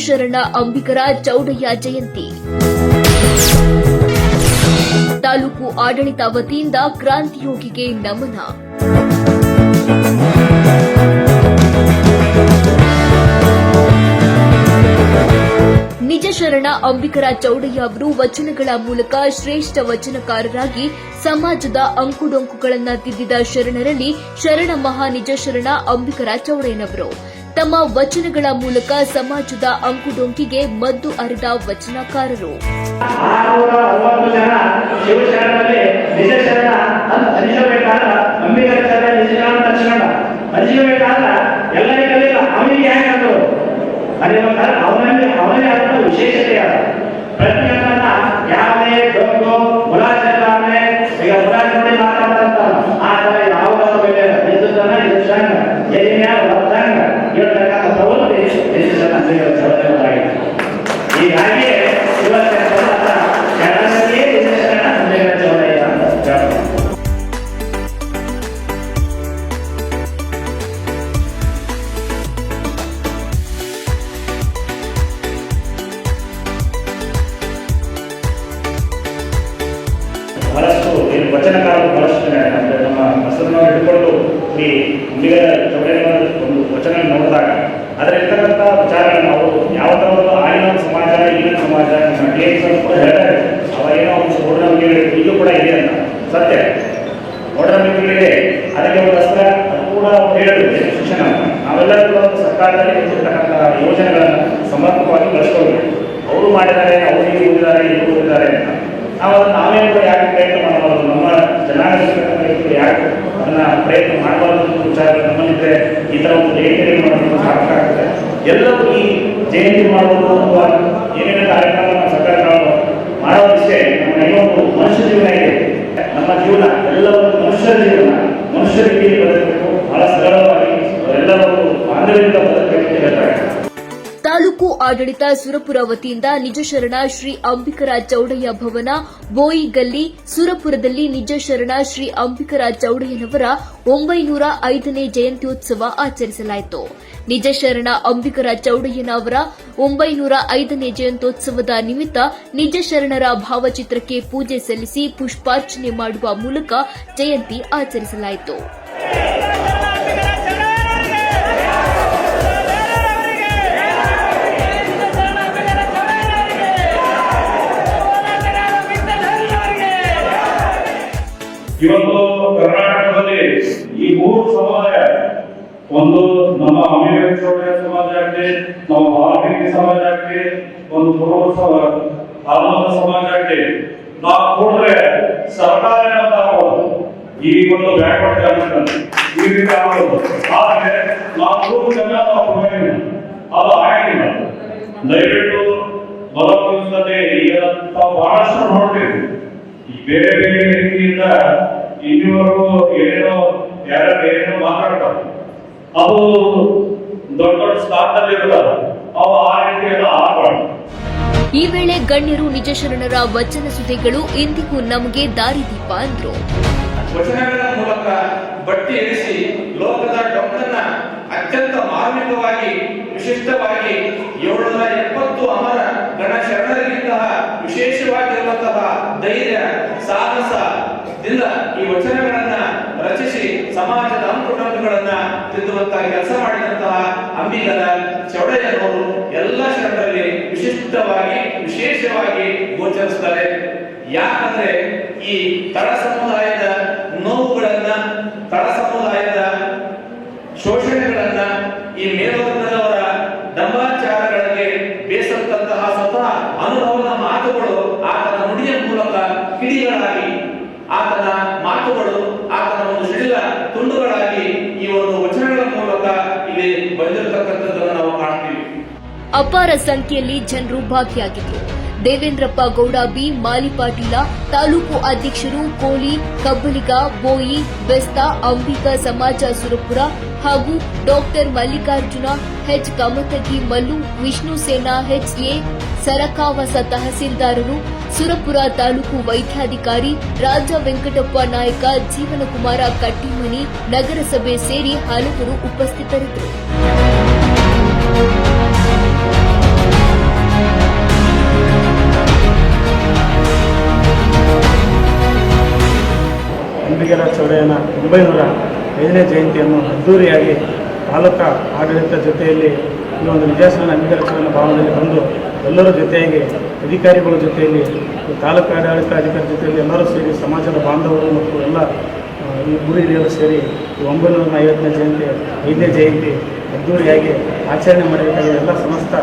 ಶರಣ ಅಂಬಿಕರ ಚೌಡಯ್ಯ ಜಯಂತಿ. ತಾಲೂಕು ಆಡಳಿತ ವತಿಯಿಂದ ಕ್ರಾಂತಿಯೋಗಿಗೆ ನಮನ. ನಿಜ ಶರಣ ಅಂಬಿಕರ ಚೌಡಯ್ಯ ಅವರು ವಚನಗಳ ಮೂಲಕ ಶ್ರೇಷ್ಠ ವಚನಕಾರರಾಗಿ ಸಮಾಜದ ಅಂಕುಡೊಂಕುಗಳನ್ನು ತಿದ್ದಿದ ಶರಣರಲ್ಲಿ ಶರಣ ಮಹಾ ನಿಜ ಶರಣ ಅಂಬಿಕರ ಚೌಡಯ್ಯನವರು. ತಮ್ಮ ವಚನಗಳ ಮೂಲಕ ಸಮಾಜದ ಅಂಕುಡೊಂಕಿಗೆ ಮದ್ದು ಅರೆದ ವಚನಕಾರರು. 660 ಜನ ಶಿವಶರಣರಲ್ಲಿ ನಿಜ ಶರಣ ಅನಿಸಬೇಕಾದ ಅಂಬಿಕರ ಚರಣ ನಿಜ ಶರಣ ತಕ್ಷಣ ಅನಿಸಬೇಕಾದ ಎಲ್ಲರಿಗೆಲ್ಲ ಅವನಿಗೆ ಯಾಕಂದ್ರು ಅನಿಬೇಕಾದ್ರೆ ಅವನೇ ಆದ ವಿಶೇಷತೆಯಾದ ಪ್ರತಿಯೊಂದನ್ನ ಯಾವುದೇ ಡೊಂಗು ಮುಲಾಜನೆ ಈಗ ಮುಲಾಜನೆ ಮಾತಾಡ್ತಂತ ಆ ತರ ಯಾವುದಾದ್ರು ಬೆಲೆ ನಿಜದನ್ನ ಇದು ಶರಣ ಏನೇ ವರ್ಧಂಗ ಹೇಳ್ತಕ್ಕಂಥ ಪ್ರವೃತ್ತಿ ನಿಜ ಶರಣ ಅಂಬಿಕರ ಚೌಡಯ್ಯನವರಾಗಿದೆ. ಹೀಗಾಗಿ ಇವತ್ತಿನ ಶರಣರಲ್ಲಿಯೇ ನಿಜ ಶರಣ ಅಂಬಿಕರ ಚೌಡಯ್ಯ ಅಂತ ಹೇಳ್ತಾರೆ. ಬಹಳಷ್ಟು ವಚನಕಾರರು ಬಹಳಷ್ಟು ನಮ್ಮ ಹೆಸರನ್ನು ಹಿಡ್ಕೊಂಡು ಈ ಅಂಬಿಕರ ಚೌಡಯ್ಯನವರ ಒಂದು ವಚನ ನೋಡಿದಾಗ ಅದರಲ್ಲಿರ್ತಕ್ಕಂಥ ವಿಚಾರಗಳನ್ನು ಅವರು ಯಾವ ಥರ ಆಗಿನ ಸಮಾಜ ಈಗಿನ ಸಮಾಜ ನಮ್ಮ ಟಿಎಸ್ ಕೂಡ ಹೇಳ್ತಾರೆ. ಅವಾಗೇನೋ ಒಂದು ಮೂಢನಂಬಿಕೆಗಳು ಈಗಲೂ ಕೂಡ ಇದೆ ಅಂತ ಸತ್ಯ ಮೂಢನಂಬಿಕೆಗಳಿದೆ. ಅದಕ್ಕೆ ಒಂದು ಅಸ್ತ್ರ ಅದು ಕೂಡ ಹೇಳೋದು ಶಿಕ್ಷಣ ನಾವೆಲ್ಲರೂ ಕೂಡ ಒಂದು ಸರ್ಕಾರದಲ್ಲಿ ಕೊಟ್ಟಿರ್ತಕ್ಕಂಥ ಯೋಜನೆಗಳನ್ನು ಸಮರ್ಪಕವಾಗಿ ಬಳಸ್ಕೊಳ್ಬೇಕು. ಅವರು ಮಾಡಿದ್ದಾರೆ, ಅವರಿಗೆ ಓದಿದ್ದಾರೆ, ಇವರು ಓದಿದ್ದಾರೆ ಅಂತ ನಾವು ಅದನ್ನು ನಾವೇ ಕೂಡ ಯಾಕೆ ಪ್ರಯತ್ನ ಮಾಡಬಾರ್ದು? ನಮ್ಮ ಜನಾಂಗದ ವ್ಯಕ್ತಿಗಳು ಯಾಕೆ ಅದನ್ನ ಪ್ರಯತ್ನ ಮಾಡಬಾರ್ದು ವಿಚಾರಗಳು ನಮ್ಮಲ್ಲಿದ್ದರೆ ಈ ಥರ ಒಂದು ಜಯಂತಿ ಮಾಡೋದು ಸಾರ್ಥಕ ಆಗ್ತದೆ. ಎಲ್ಲರೂ ಈ ಜಯಂತಿ ಮಾಡುವುದು ಅಥವಾ ಏನೇನು ಕಾರ್ಯಕ್ರಮ ನಮ್ಮ ಸರ್ಕಾರ ಮಾಡೋದಿಷ್ಟೇ ನಮ್ಮ ಇನ್ನೊಂದು ಮನುಷ್ಯ ಜೀವನ ಇದೆ. ನಮ್ಮ ಜೀವನ ಎಲ್ಲವೂ ಮನುಷ್ಯರ ಜೀವನ, ಮನುಷ್ಯ ರೀತಿಯಲ್ಲಿ ಬದುಕಬೇಕು, ಬಹಳ ಸರಳವಾಗಿ ಎಲ್ಲರೂ ಬಾಂಧವ್ಯದಿಂದ ಬದುಕಬೇಕು ಅಂತ ಹೇಳ್ತಾರೆ. ತಾಲೂಕು ಆಡಳಿತ ಸುರಪುರ ವತಿಯಿಂದ ನಿಜ ಶರಣ ಶ್ರೀ ಅಂಬಿಕರ ಚೌಡಯ್ಯ ಭವನ, ಬೋಯಿಗಲ್ಲಿ, ಸುರಪುರದಲ್ಲಿ ನಿಜ ಶರಣ ಶ್ರೀ ಅಂಬಿಕರ ಚೌಡಯ್ಯನವರ 905ನೇ ಜಯಂತ್ಯೋತ್ಸವ ಆಚರಿಸಲಾಯಿತು. ನಿಜ ಶರಣ ಅಂಬಿಕರ ಚೌಡಯ್ಯನ ಅವರ 905ನೇ ಜಯಂತ್ಯೋತ್ಸವದ ನಿಮಿತ್ತ ನಿಜ ಶರಣರ ಭಾವಚಿತ್ರಕ್ಕೆ ಪೂಜೆ ಸಲ್ಲಿಸಿ ಪುಷ್ಪಾರ್ಚನೆ ಮಾಡುವ ಮೂಲಕ ಜಯಂತಿ ಆಚರಿಸಲಾಯಿತು. ಇವತ್ತು ಕರ್ನಾಟಕದಲ್ಲಿ ಈ 3 ಸಮುದಾಯ, ಒಂದು ನಮ್ಮ ಅಂಬಿಕರ ಚೌಡಯ್ಯ ಸಮಾಜ ಆಗಲಿ, ನಮ್ಮ ವಾಲ್ಮೀಕಿ ಸಮಾಜ ಆಗಲಿ, ಒಂದು ಹನುಮಂತ ಸಮಾಜ ಆಗಲಿ, ನಾವು ಕೂಡ್ರೆ ಸರ್ಕಾರ ಆಗೋದು ಈ ಒಂದು ಬ್ಯಾಕ್ವರ್ಡ್ ಡೆವಲಪ್ಮೆಂಟ್ ಈ ರೀತಿ ಆಗೋದು. ಆದ್ರೆ ನಾವು 3 ಜನ ಅದು ಆಗಿಲ್ಲ. ದಯವಿಟ್ಟು ಬಲಪಡಿಸದೆ ಈಗ ನಾವು ಬಹಳಷ್ಟು ನೋಡ್ತೀವಿ. ಈ ಬೇರೆ ಬೇರೆ ರೀತಿಯಿಂದ ಇಲ್ಲಿವರೆಗೂ ಏನೇನೋ ಯಾರೇನೋ ಮಾತಾಡ್ತಾರೆ, ಅದು ದೊಡ್ಡ ದೊಡ್ಡ ಸ್ಥಾನದಲ್ಲಿ ಇರಲ್ಲ. ಅವು ಆ ರೀತಿ ಎಲ್ಲ ಆಗಬಾರ್ದು. ಈ ವೇಳೆ ಗಣ್ಯರು ನಿಜ ಶರಣರ ವಚನ ಸುದ್ದಿಗಳು ಇಂದಿಗೂ ನಮಗೆ ದಾರಿದೀಪ ಅಂದ್ರು. ವಚನಗಳ ಮೂಲಕ ಬಟ್ಟಿ ಇರಿಸಿ ಲೋಕದ ಡೊಂಕನ್ನ ಅತ್ಯಂತ ಮಾರ್ಮಿಕವಾಗಿ ವಿಶಿಷ್ಟವಾಗಿ 770 ಅಮರ ಗಣ ಶರಣರಿಗಿಂತಹ ವಿಶೇಷವಾಗಿರುವಂತಹ ಧೈರ್ಯ ಸಾಹಸದಿಂದ ಈ ವಚನಗಳನ್ನ ರಚಿಸಿ ಸಮಾಜದ ಅಂಕುಡೊಂಕುಗಳನ್ನ ತಿದ್ದುವಂತಹ ಕೆಲಸ ಮಾಡಿದಂತಹ ಅಂಬಿಕರ ಚೌಡಯ್ಯನವರು ಎಲ್ಲ ಶರಣರಲ್ಲಿ ವಿಶಿಷ್ಟವಾಗಿ ವಿಶೇಷವಾಗಿ ಗೋಚರಿಸುತ್ತಾರೆ. ಯಾಕಂದ್ರೆ ಈ ತಳ ಸಮುದಾಯದ ನೋವುಗಳನ್ನ, ತಳ ಸಮುದಾಯದ ಶೋಷಣೆಗಳನ್ನ, ಈ ಮೇಲ್ವರ್ಗದವರ ದಂಬಾಚಾರಗಳಿಗೆ ಬೇಸತ್ತಂತಹ ಸ್ವತಃ ಅನುಭವದ ಮಾತುಗಳು ಆತನ ನುಡಿಯ ಮೂಲಕ ಕಿಡಿಗಳಾಗಿ, ಆತನ ಮಾತುಗಳು ಆತನ ಒಂದು ಶಿಡಿಲ ತುಂಡುಗಳಾಗಿ ಈ ಒಂದು ವಚನಗಳ ಮೂಲಕ ಇಲ್ಲಿ ಬಂದಿರತಕ್ಕಂಥದ್ದನ್ನು ನಾವು ಕಾಣ್ತೀವಿ. ಅಪಾರ ಸಂಖ್ಯೆಯಲ್ಲಿ ಜನರು ಭಾಗಿಯಾಗಿದ್ದರು. ದೇವೇಂದ್ರಪ್ಪ ಗೌಡ ಬಿ, ಮಾಲಿ ಪಾಟೀಲ, ತಾಲೂಕು ಅಧ್ಯಕ್ಷರು ಕೋಲಿ, ಕಬ್ಬಲಿಗ, ಬೋಯಿ, ಬೆಸ್ತಾ, ಅಂಬಿಕ ಸಮಾಜ ಸುರಪುರ ಹಾಗೂ ಡಾಕ್ಟರ್ ಮಲ್ಲಿಕಾರ್ಜುನ ಹೆಚ್, ಕಮತಗಿ ಮಲ್ಲು, ವಿಷ್ಣು ಸೇನಾ ಹೆಚ್ಎ, ಸರಕಾವಸ ತಹಸೀಲ್ದಾರರು, ಸುರಪುರ ತಾಲೂಕು ವೈದ್ಯಾಧಿಕಾರಿ ರಾಜ ವೆಂಕಟಪ್ಪ ನಾಯಕ, ಜೀವನಕುಮಾರ ಕಟ್ಟಿಮನಿ, ನಗರಸಭೆ ಸೇರಿ ಹಲವರು ಉಪಸ್ಥಿತರಿದ್ದರು. ಅಂಬಿಗರ ಚೌಡಯ್ಯನ 905ನೇ ಜಯಂತಿಯನ್ನು ಅದ್ದೂರಿಯಾಗಿ ತಾಲೂಕಾ ಆಡಳಿತ ಜೊತೆಯಲ್ಲಿ ಈ ಒಂದು ನಿಜಾಸನ ಅಂಬಿಗರ ಚೌಡಯ್ಯನ ಭವನದಲ್ಲಿ ಬಂದು ಎಲ್ಲರ ಜೊತೆಯಾಗಿ ಅಧಿಕಾರಿಗಳ ಜೊತೆಯಲ್ಲಿ ತಾಲೂಕು ಆಡಳಿತ ಅಧಿಕಾರಿ ಜೊತೆಯಲ್ಲಿ ಎಲ್ಲರೂ ಸೇರಿ ಸಮಾಜದ ಬಾಂಧವರು ಮತ್ತು ಎಲ್ಲ ಈ ಗುರು ಹಿರಿಯರು ಸೇರಿ ಈ 950ನೇ ಜಯಂತಿ 5ನೇ ಜಯಂತಿ ಅದ್ದೂರಿಯಾಗಿ ಆಚರಣೆ ಮಾಡಬೇಕಾಗಿದೆ. ಎಲ್ಲ ಸಮಸ್ತ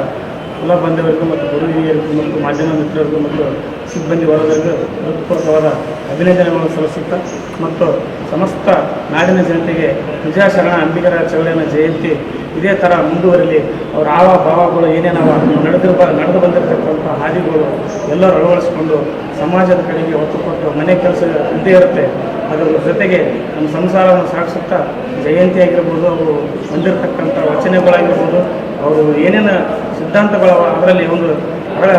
ಎಲ್ಲ ಬಾಂಧವರಿಗೂ ಮತ್ತು ಗುರು ಹಿರಿಯರಿಗೂ ಮತ್ತು ಮಾಧ್ಯಮ ಮಿತ್ರರಿಗೂ ಮತ್ತು ಸಿಬ್ಬಂದಿ ವರ್ಗರಿಗೂ ಹೃತ್ಪೂರ್ವಕವಾದ ಅಭಿನಂದನೆಗಳನ್ನು ಸಲ್ಲಿಸುತ್ತಾ ಮತ್ತು ಸಮಸ್ತ ನಾಡಿನ ಜನತೆಗೆ ನಿಜಶರಣ ಅಂಬಿಗರ ಚೌಡಯ್ಯನ ಜಯಂತಿ ಇದೇ ಥರ ಮುಂದುವರಿಲಿ. ಅವರ ಆವ ಭಾವಗಳು ಏನೇನವ ನಡೆದು ಬಂದಿರತಕ್ಕಂಥ ಹಾದಿಗಳು ಎಲ್ಲರೂ ಅಳವಡಿಸಿಕೊಂಡು ಸಮಾಜದ ಕಡೆಗೆ ಒತ್ತು ಕೊಟ್ಟು ಮನೆ ಕೆಲಸ ಇದ್ದೇ ಇರುತ್ತೆ. ಅದರ ಜೊತೆಗೆ ನಮ್ಮ ಸಂಸಾರವನ್ನು ಸಾಗಿಸುತ್ತಾ ಜಯಂತಿ ಆಗಿರ್ಬೋದು, ಅವರು ಹೊಂದಿರತಕ್ಕಂಥ ವಚನಗಳಾಗಿರ್ಬೋದು, ಅವರು ಏನೇನು ಸಿದ್ಧಾಂತಗಳು ಅದರಲ್ಲಿ ಒಂದು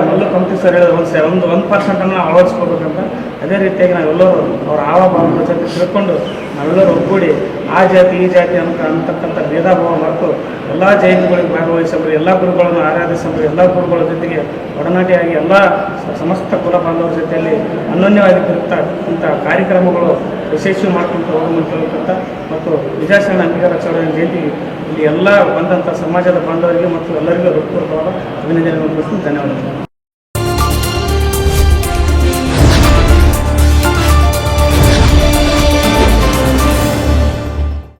ಮಲ್ಲು ಕಂಪ್ನಿ ಸರ್ ಹೇಳಿದ ಒಂದು 1% ಅಳವಡಿಸ್ಕೋಬೇಕಂತ. ಅದೇ ರೀತಿಯಾಗಿ ನಾವೆಲ್ಲರೂ ಅವರ ಭಾವದ ಜೊತೆ ತಿಳ್ಕೊಂಡು ನಾವೆಲ್ಲರೂ ಒಗ್ಗೂಡಿ ಆ ಜಾತಿ ಈ ಜಾತಿ ಅಂತಕ್ಕಂಥ ಭೇದ ಭಾವ ಮತ್ತು ಎಲ್ಲ ಜಯಂತಿಗಳಿಗೆ ಭಾಗವಹಿಸಬೇಕು, ಎಲ್ಲ ಗುರುಗಳನ್ನು ಆರಾಧಿಸಬೇಕು, ಎಲ್ಲ ಗುರುಗಳ ಜೊತೆಗೆ ಒಡನಾಟಿಯಾಗಿ ಎಲ್ಲ ಸಮಸ್ತ ಕುಲ ಬಾಂಧವರ ಜೊತೆಯಲ್ಲಿ ಅನನ್ಯವಾಗಿ ಇಂಥ ಕಾರ್ಯಕ್ರಮಗಳು ಯಶಸ್ವಿ ಮಾಡ್ಕೊಳ್ತಾ ಹೋಗುವಂತ ಮತ್ತು ನಿಜಶರಣ ಅಂಬಿಗರ ಚೌಡಯ್ಯನ ಜಯಂತಿ ಇಲ್ಲಿ ಎಲ್ಲ ಬಂದಂಥ ಸಮಾಜದ ಬಾಂಧವರಿಗೆ ಮತ್ತು ಎಲ್ಲರಿಗೂ ಹೃತ್ಪೂರ್ವಕವಾದ ಅಭಿನಂದನೆಗಳನ್ನು ಧನ್ಯವಾದಗಳು.